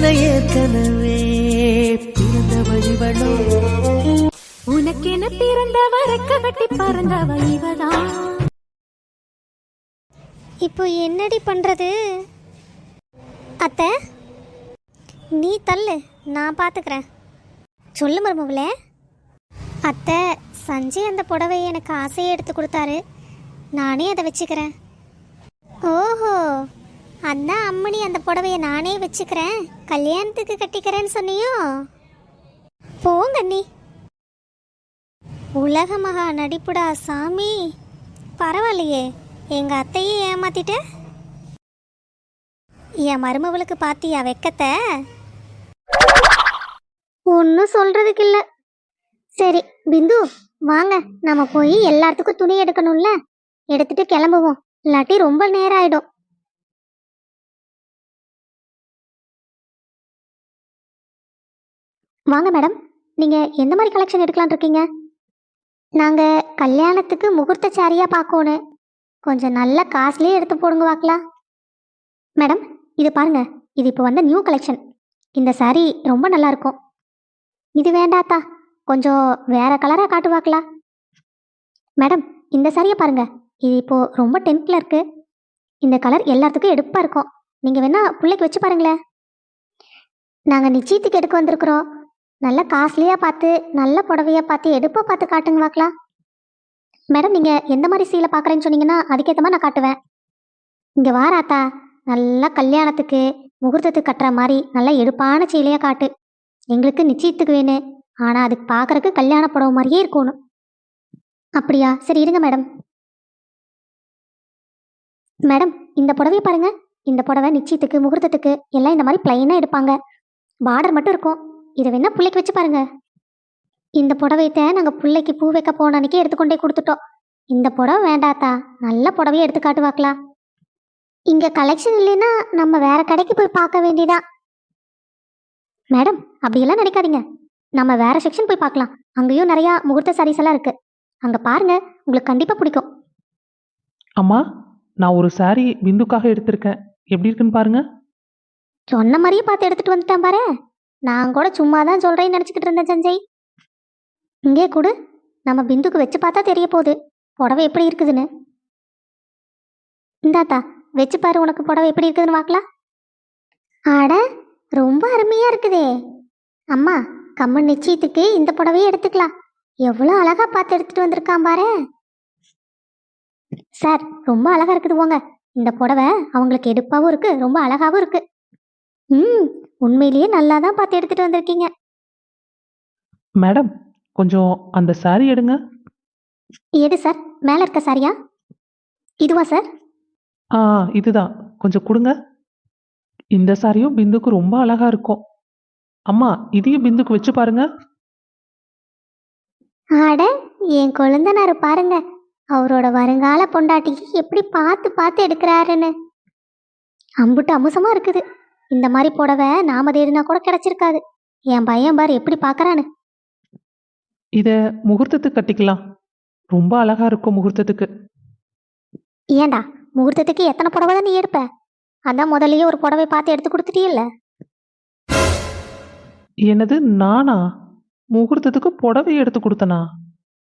என ஏற்கனவே பிறந்த வழிவளோ உனக்கென பிறந்தவ ரெக்க கட்டி பறந்தவ இவதான். இப்போ என்னடி பண்றது? அத்தை, நீ தள்ளு, நான் பார்த்துக்கிறேன். சொல்லு மருமகளே. அத்தை, சஞ்சய் அந்த புடவையை எனக்கு ஆசையை எடுத்து கொடுத்தாரு, நானே அதை வச்சுக்கிறேன். ஓஹோ, அதான் அம்மணி அந்த புடவையை நானே வச்சுக்கிறேன், கல்யாணத்துக்கு கட்டிக்கிறேன்னு சொன்னியோ? போங்க நீ. உலக மகா நடிப்புடா சாமி. பரவாயில்லையே, எங்கள் அத்தையே ஏமாத்திட்ட. என் மருமவளுக்கு பாத்தியா வெக்கத்தை? ஒன்றும் சொல்றதுக்கு இல்லை. சரி பிந்து, வாங்க நம்ம போய் எல்லாத்துக்கும் துணி எடுக்கணும்ல, எடுத்துட்டு கிளம்புவோம், இல்லாட்டி ரொம்ப நேரம் ஆயிடும். வாங்க மேடம், நீங்க எந்த மாதிரி கலெக்ஷன் எடுக்கலான் இருக்கீங்க? நாங்க கல்யாணத்துக்கு முகூர்த்த சாரியா பார்க்கணும், கொஞ்சம் நல்ல காஸ்ட்லியே எடுத்து போடுங்க வாக்கலாம். மேடம் இது பாருங்க, இது இப்போ வந்த நியூ கலெக்ஷன். இந்த சாரி ரொம்ப நல்லா இருக்கும். இது வேண்டாத்தா, கொஞ்சம் வேற கலராக காட்டுவாங்களா? மேடம் இந்த சாரியை பாருங்க, இது இப்போ ரொம்ப டெம்ப்ல இருக்கு. இந்த கலர் எல்லாத்துக்கும் எடுப்பாக இருக்கும், நீங்கள் வேணா பிள்ளைக்கு வச்சு பாருங்களேன். நாங்கள் நிச்சயத்துக்கு எடுக்க வந்திருக்கிறோம், நல்ல காஸ்ட்லியாக பார்த்து நல்ல புடவையாக பார்த்து எடுப்பாக பார்த்து காட்டுங்க வாக்கலாம். மேடம் நீங்கள் எந்த மாதிரி சீலை பார்க்குறேன்னு சொன்னீங்கன்னா அதுக்கேற்ற மாதிரி நான் காட்டுவேன். இங்கே வாராத்தா, நல்லா கல்யாணத்துக்கு முகூர்த்தத்துக்கு கட்டுற மாதிரி நல்லா எடுப்பான சீலையாக காட்டு. எங்களுக்கு நிச்சயத்துக்கு வேணும், ஆனால் அதுக்கு பார்க்குறக்கு கல்யாண புடவை மாதிரியே இருக்கணும். அப்படியா, சரி இருங்க மேடம். மேடம் இந்த புடவையை பாருங்க, இந்த புடவை நிச்சயத்துக்கு முகூர்த்தத்துக்கு எல்லாம் இந்த மாதிரி பிளைனாக எடுப்பாங்க, பார்டர் மட்டும் இருக்கும். இதை வேணா பிள்ளைக்கு வச்சு பாருங்க. இந்த புடவையத்தை நாங்கள் பிள்ளைக்கு பூ வைக்க போன அன்னைக்கு எடுத்துக்கொண்டே கொடுத்துட்டோம். இந்த புடவை வேண்டாத்தா, நல்ல புடவையை எடுத்து காட்டுவாக்கலாம். இங்கே கலெக்ஷன் இல்லைன்னா நம்ம வேற கடைக்கு போய் பார்க்க வேண்டியதான். மேடம் அப்படியெல்லாம் நினைக்காதீங்க, நம்ம வேற செக்ஷன் போய் பார்க்கலாம், அங்கேயும் நிறையா முகூர்த்த சாரீஸ் எல்லாம் இருக்கு, அங்கே பாருங்க, உங்களுக்கு கண்டிப்பாக பிடிக்கும். அம்மா, நான் ஒரு சாரி பிந்துக்காக எடுத்திருக்கேன், எப்படி இருக்குன்னு பாருங்க. சொன்ன மாதிரியே பார்த்து எடுத்துட்டு வந்துட்டான் பாரு. நான் கூட சும்மா தான் சொல்கிறேன்னு நினச்சிக்கிட்டு இருந்தேன் சஞ்சய். இங்கே கொடு, நம்ம பிந்துக்கு வச்சு பார்த்தா தெரிய போகுது புடவை எப்படி இருக்குதுன்னு. இந்தாத்தா வச்சு பாரு, உனக்கு புடவை எப்படி இருக்குதுன்னு பார்க்கலாம். ஆட ரொம்ப அருமையாக இருக்குதே. அம்மா கம்மன் நிச்சயத்துக்கு இந்த புடவையே எடுத்துக்கலாம், எவ்வளோ அழகாக பார்த்து எடுத்துகிட்டு வந்திருக்கான் பாரு. சார் ரொம்ப அழகாக இருக்குது போங்க, இந்த புடவை அவங்களுக்கு எடுப்பாகவும் இருக்குது, ரொம்ப அழகாகவும் இருக்குது. உண்மையிலேயே நல்லா தான் பார்த்து எடுத்துகிட்டு வந்திருக்கீங்க. மேடம் கொஞ்சம் அந்த சாரி எடுங்க. எது சார், மேலே இருக்க சாரியா? இதுவா சார்? இதுதான், கொஞ்சம் கொடுங்க. இந்த சாரியும் பிந்துக்கு ரொம்ப அழகா இருக்கும். அம்மா இதையும் பிந்துக்கு வச்சு பாருங்க. ஆட என் குழந்தனாரு பாருங்க, அவரோட வருங்கால பொண்டாட்டிக்கு எப்படி பார்த்து பார்த்து எடுக்கிறாருன்னு. அம்புட்டு அமுசமா இருக்குது. இந்த மாதிரி புடவை நாம தேடினா கூட கிடைச்சிருக்காது. என் பையன் பாரு எப்படி பார்க்கறான்னு. இத முகூர்த்தத்துக்கு கட்டிக்கலாம், ரொம்ப அழகா இருக்கும் முகூர்த்தத்துக்கு. ஏண்டா முகூர்த்தத்துக்கு எத்தனை புடவை தான் நீ எடுப்ப? அதான் முதல்லயே ஒரு புடவை பார்த்து எடுத்து கொடுத்துட்டியல்ல. என்னது, நானா முகூர்த்தத்துக்கு புடவை எடுத்து கொடுத்தனா?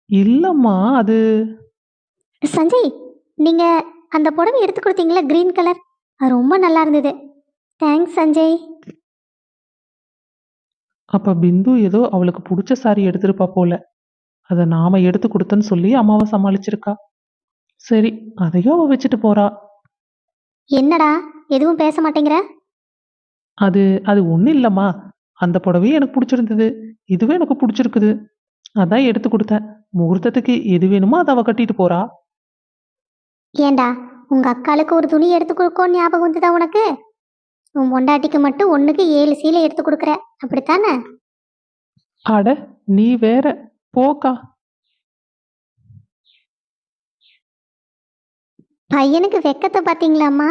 இல்லம்மா, அது சஞ்சய், நீங்க அந்த புடவை எடுத்து கொடுத்தீங்களா கிரீன் கலர், அது ரொம்ப நல்லா இருந்தது. தேங்க்ஸ் சஞ்சய். அப்ப பிந்து ஏதோ அவளுக்கு பிடிச்ச சாரி எடுத்திருப்பா போல, அதை நாம எடுத்து கொடுத்தன்னு சொல்லி அம்மாவை சமாளிச்சிருக்கா. சரி, அதையும் அவ வச்சுட்டு போறா. என்னடா எதுவும் பேச மாட்டேங்கிற? அது அது ஒன்றும் இல்லைம்மா, அந்த புடவையும் எனக்கு பிடிச்சிருந்தது, இதுவே எனக்கு பிடிச்சிருக்குது, அதான் எடுத்து கொடுத்தேன். முகூர்த்தத்துக்கு எது வேணுமோ அதை அவ கட்டிட்டு போறா. ஏண்டா உங்க அக்காளுக்கு ஒரு துணி எடுத்து கொடுக்கோன்னு ஞாபகம் வந்துதா உனக்கு? உன் பொண்டாட்டிக்கு மட்டும் 1க்கு 7 சீலை எடுத்து கொடுக்குற, அப்படித்தானே? அட நீ வேற, போக்கா. பையனுக்கு வெக்கத்தை பார்த்தீங்களாம்மா?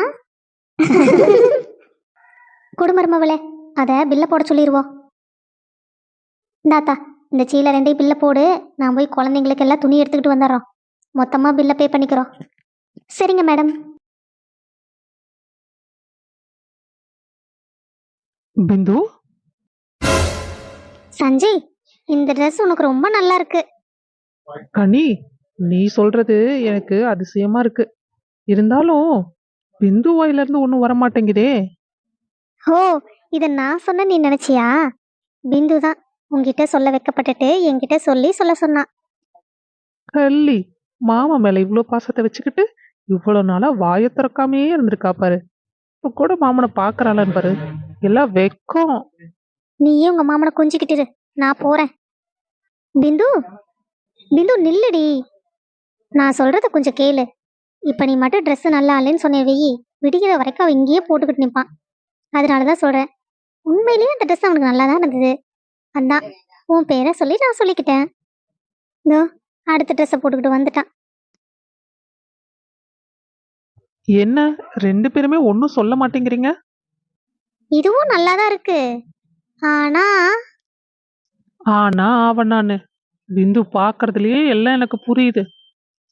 குடும்பமவளே, அதை பில்லை போட சொல்லிடுவோம். இந்தாத்தா இந்த சீலை 2 பில்லை போடு, நான் போய் குழந்தைங்களுக்கு எல்லாம் துணி எடுத்துக்கிட்டு வந்துடுறோம், மொத்தமாக பில்லை பே பண்ணிக்கிறோம். சரிங்க மேடம். பிந்து, சஞ்சய், இந்த ட்ரெஸ் உனக்கு ரொம்ப நல்லா இருக்கு. கனி, நீ சொல்றது எனக்கு அதிசயமா இருக்கு. இருந்தாலும் பிந்து வாயில இருந்து ஒன்றும் வர மாட்டேங்குதே. ஓ, இதை நான் சொன்ன நீ நினைச்சியா? பிந்து தான் உன்கிட்ட சொல்ல வைக்கப்பட்டுட்டு என்கிட்ட சொல்ல சொன்னான். கள்ளி, மாமா மேல இவ்வளோ பாசத்தை வச்சுக்கிட்டு இவ்வளோ நாளா வாயை திறக்காமே இருந்திருக்கா பாரு. இப்ப கூட மாமனை பாக்குறாளான்னு பாரு. எல்லாம் வெக்கம். நீயே உங்க மாமனை கொஞ்சிக்கிட்டு இரு, நான் போறேன். பிந்து, பிந்து நில்லுடி, நான் சொல்றத கொஞ்சம் கேளு. இப்ப நீ மட்டும் Dress நல்லா இல்லைன்னு சொன்ன வெயி, விடிகிற வரைக்கும் அவன் இங்கேயே போட்டுக்கிட்டு நிப்பான். அதனாலதான் சொல்றேன், உண்மையிலேயே அந்த Dress அவனுக்கு நல்லா தான் இருந்தது. அதான் உன் பேரை சொல்லி நான் சொல்லிக்கிட்டேன். இதோ அடுத்த ட்ரெஸ்ஸை போட்டுக்கிட்டு வந்துட்டான். என்ன, ரெண்டு பேருமே ஒன்றும் சொல்ல மாட்டேங்கிறீங்க? இதுவும் நல்லாதான் இருக்கு. ஆனா ஆனா அவனான்னு பிந்து பாக்குறதுலயே எல்லாம் எனக்கு புரியுது.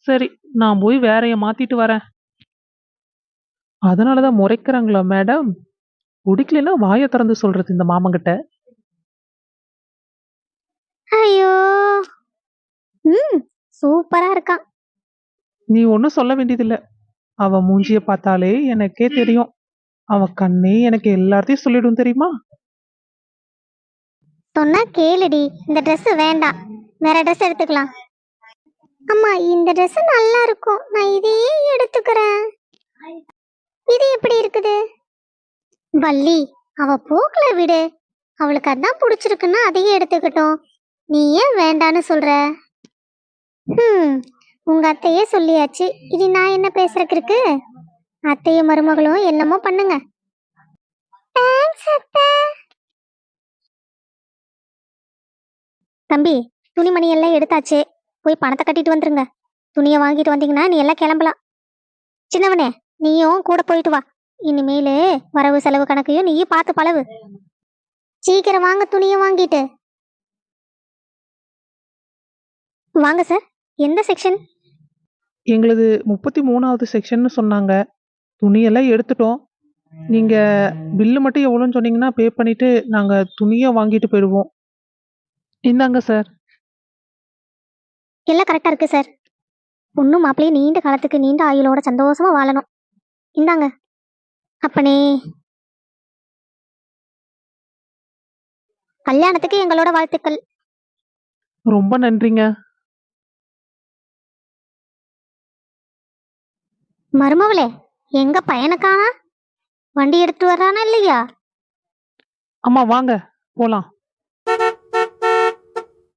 சரி, நான் போய் வேறைய மாத்திட்டு வரேன். அதனாலதான் முறைக்கிறாங்களா மேடம்? பிடிக்கலன்னா வாயை திறந்து சொல்றது இந்த மாமங்கிட்ட. ஐயோ, சூப்பரா இருக்கான். நீ ஒன்றும் சொல்ல வேண்டியதில்ல. அவன் மூஞ்சிய பார்த்தாலே எனக்கே தெரியும். அவன் கண்ணே எனக்கு எல்லாத்தையும் சொல்லிடும் தெரியுமா? சொன்னா கேளுடி, இந்த Dress வேண்டாம், வேற Dress எடுத்துக்கலாம். அம்மா, இந்த Dress நல்லா இருக்கும், நான் இதையே எடுத்துக்கிறேன். இது எப்படி இருக்குது? வள்ளி, அவ போக்கல விடு, அவளுக்கு அதான் பிடிச்சிருக்குன்னா அதையே எடுத்துக்கிட்டோம். நீ ஏன் வேண்டான்னு சொல்ற? உங்க அத்தையே சொல்லியாச்சு, இது நான் என்ன பேசுறதுக்கு இருக்கு? அத்தையும் மருமகளும் என்னமோ பண்ணுங்க. தேங்க்ஸ் அத்தை. தம்பி, துணிமணி எல்லாம் எடுத்தாச்சு, போய் பணத்தை கட்டிட்டு வந்துருங்க. துணியை வாங்கிட்டு வந்தீங்கன்னா நீ எல்லாம் கிளம்பலாம். சின்னவனே, நீயும் கூட போயிட்டு வா. இனிமேலு வரவு செலவு கணக்கையும் நீயும் பார்த்து பழவு. சீக்கிரம் வாங்க, துணியை வாங்கிட்டு வாங்க. சார், எந்த செக்ஷன்? எங்களது 33வது செக்ஷன்னு சொன்னாங்க. துணியெல்லாம் எடுத்துட்டோம். நீங்க பில்லு மட்டும் எவ்வளோன்னு சொன்னீங்கன்னா பே பண்ணிட்டு நாங்க துணியை வாங்கிட்டு போயிடுவோம். இந்தாங்க சார். எல்லாம் கரெக்டா இருக்கு சார். பொண்ணும் மாப்பிள்ளையும் நீண்ட காலத்துக்கு நீண்ட ஆயுளோட சந்தோஷமா வாழணும். இந்தாங்க. அப்பனே, கல்யாணத்துக்கு எங்களோட வாழ்த்துக்கள். ரொம்ப நன்றிங்க. மருமவளே, எங்க பையனை காணா? வண்டி எடுத்து வர்றானா இல்லையா? அம்மா வாங்க போலாம்.